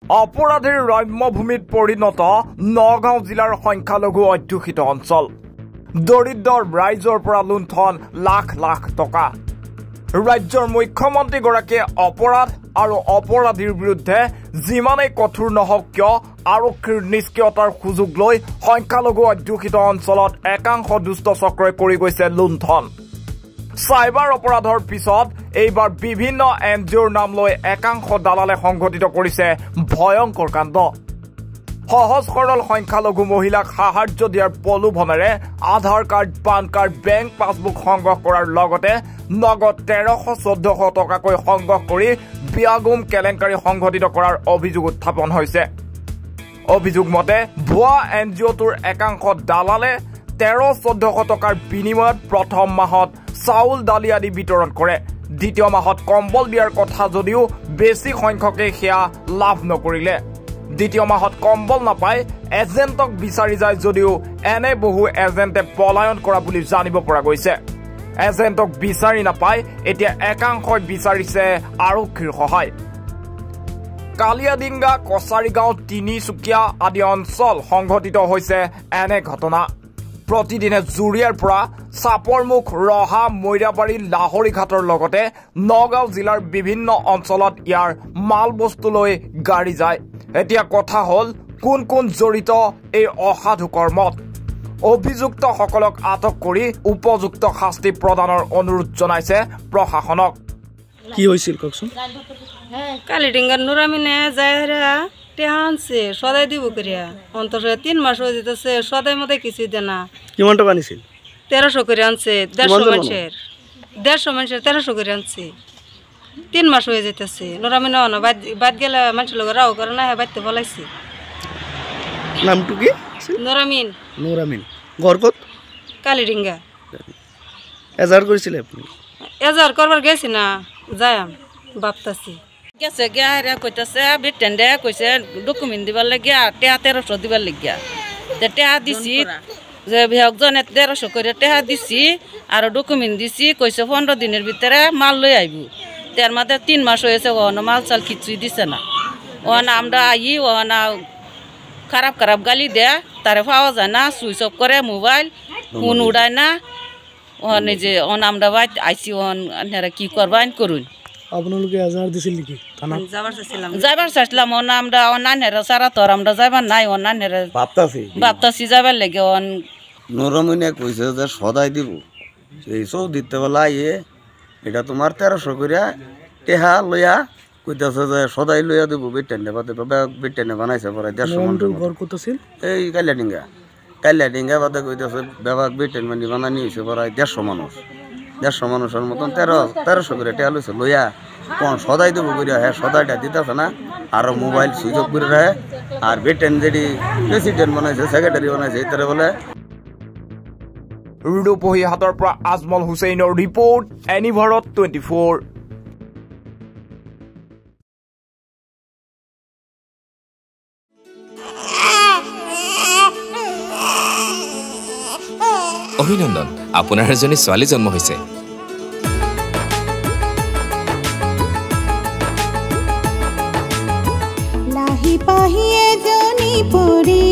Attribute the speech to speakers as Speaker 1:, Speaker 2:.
Speaker 1: অপৰাধীৰ ৰম্যভূমিত পৰিণত নগাঁও জিলাৰ সংখ্যালঘু অধ্যুষিত অঞ্চল দৰিদ্ৰ ৰাইজৰ পৰা লুণ্ঠন লাখ লাখ টকা ৰাজ্যৰ মুখ্যমন্ত্ৰীগৰাকীয়ে অপৰাধ আৰু অপৰাধীৰ বিৰুদ্ধে যিমানেই কঠোৰ নহওক কিয় আৰক্ষীৰ নিষ্ক্ৰিয়তাৰ সুযোগ লৈ সংখ্যালঘু অধ্যুষিত অঞ্চলত একাংশ দুষ্ট চক্ৰই কৰি গৈছে লুণ্ঠন সাইবাৰ অপৰাধৰ পিছত এইবাৰ বিভিন্ন এনজিঅ'ৰ নাম লৈ একাংশ দালালে সংঘটিত কৰিছে ভয়ংকৰ কাণ্ড সহজ সৰল সংখ্যালঘু মহিলাক সাহায্য দিয়াৰ প্ৰলোভনেৰে Aadhaar card PAN card bank passbook সংগ্ৰহ কৰাৰ লগতে নগদ 1300-1400 টকাকৈ সংগ্ৰহ কৰি বিয়াগুম কেলেংকাৰী সংঘটিত কৰাৰ অভিযোগ উত্থাপন হৈছে অভিযোগ মতে ভুৱা এনজিঅ'টোৰ একাংশ দালালে 1300-1400 টকাৰ বিনিময়ত প্ৰথম মাহত চাউল দালি আদি বিতৰণ কৰে দ্বিতীয় মাহত কম্বল দিয়াৰ কথা যদিও বেছি সংখ্যকে সেয়া লাভ নকৰিলে দ্বিতীয় মাহত কম্বল নাপায় এজেণ্টক বিচাৰি যায় যদিও এনে বহু এজেণ্টে পলায়ন কৰা বুলি জানিব পৰা গৈছে এজেণ্টক বিচাৰি নাপায় এতিয়া একাংশই বিচাৰিছে আৰক্ষীৰ সহায় কালিয়াডিঙ্গা কছাৰীগাঁও তিনিচুকীয়া আদি অঞ্চল সংঘটিত হৈছে এনে ঘটনা প্ৰতিদিনে জুৰিয়াৰ পৰা চাপৰমুখ ৰহা মৈৰাবাৰী লাহৰীঘাটৰ লগতে নগাঁও জিলাৰ বিভিন্ন অঞ্চলত ইয়াৰ মাল বস্তু লৈ গাড়ী যায় এতিয়া কথা হল কোন কোন জড়িত এই অসাধু কৰ্মত অভিযুক্তসকলক আটক কৰি উপযুক্ত শাস্তি প্ৰদানৰ অনুৰোধ জনাইছে প্ৰশাসনক
Speaker 2: কি হৈছিল কওকচোন
Speaker 3: কালিডিঙ্গার নুরামিনে যায়রা টেহানছে সদাই দিব করিয়া অন্তত 3 মাস হয়ে যেতেছে সদাই মধ্যে কিছু দে না
Speaker 2: কিমান টাকা নিছিল
Speaker 3: 1300 করে আনছে 150 মানুষের 1300 করে আনছে 3 মাস হয়ে যেতেছে নুরামিনে না বাদ গেলে মানুষ লোক রাও করে না বাইতে বলাইছে
Speaker 2: নামটু কি
Speaker 3: নুরামিন
Speaker 2: ঘর কত
Speaker 3: কালিডিঙ্গা
Speaker 2: এজার করেছিল আপনি
Speaker 3: এজার করবার গেছি না যায়াম বাপতাছি গেছে গিয়া কইতাছে বিটেন্ডে কইছে ডকুমেন্ট দিবার লাগিয়া 1300 দিবার লাগিয়া তে টেহা দিছি যে বিহকজনে 1300 করে টেহা দিছি আর ডকুমেন্ট দিছি কইছে 15 দিনের ভিতরে মাল লই আইবো তার মধ্যে 3 মাস হয়েছে ওনা মাল চাল কিছুই দিছে না ওনা আমরা আই ওনা খারাপ খারাপ গালি দেয়া তারে পাওয়া যায় না সুইচ অফ করে মোবাইল ফোন উড়ায় না ওনে যে ওনা আমরা বাইত আইছি ওন আপনারা কি করবেন করুন
Speaker 2: আপনাকে আজার দিছিল নাকি থানা
Speaker 3: যাবার চাইছিলাম ওনা আমরা অনানেরা সারা তোর আমরা যাবার নাই অনানেরা ভাবতাছি যাবার লাগে অন
Speaker 4: নরমিনে কইছে যে সদাই দিব এই সব দিতে বলা ইয়ে এটা তোমার 1300 করিয়া টেহা লইয়া কইতাছে যে সদাই লইয়া দিব বেটেনে বাদে বেটেনে বানাইছে পরে 150 মানুষ
Speaker 2: ঘর কত ছিল
Speaker 4: এই কালিয়াডিঙ্গা বাদে কইতাছে বেবাক বেটেন মানে বানানি হইছে পরে 150 মানুষের মতন 1300 করে টেহা লইছে লইয়া কোন সদাই দেবো করিয়া হ্যাঁ সদাইটা দিতেছে না আর মোবাইল সুইচ অফ করে রাখে আর বেটেন যেটি প্রেসিডেন্ট বানাইছে সেক্রেটারি বানাইছে এই বলে
Speaker 1: ৰূপহী হাতৰ পৰা আজমল হুছেইনৰ ৰিপৰ্ট এনি ভাৰত 24
Speaker 5: অভিনন্দন আপোনাৰ এজনী ছোৱালী জন্ম হৈছে
Speaker 6: লাহি পাহি এজনী পৰী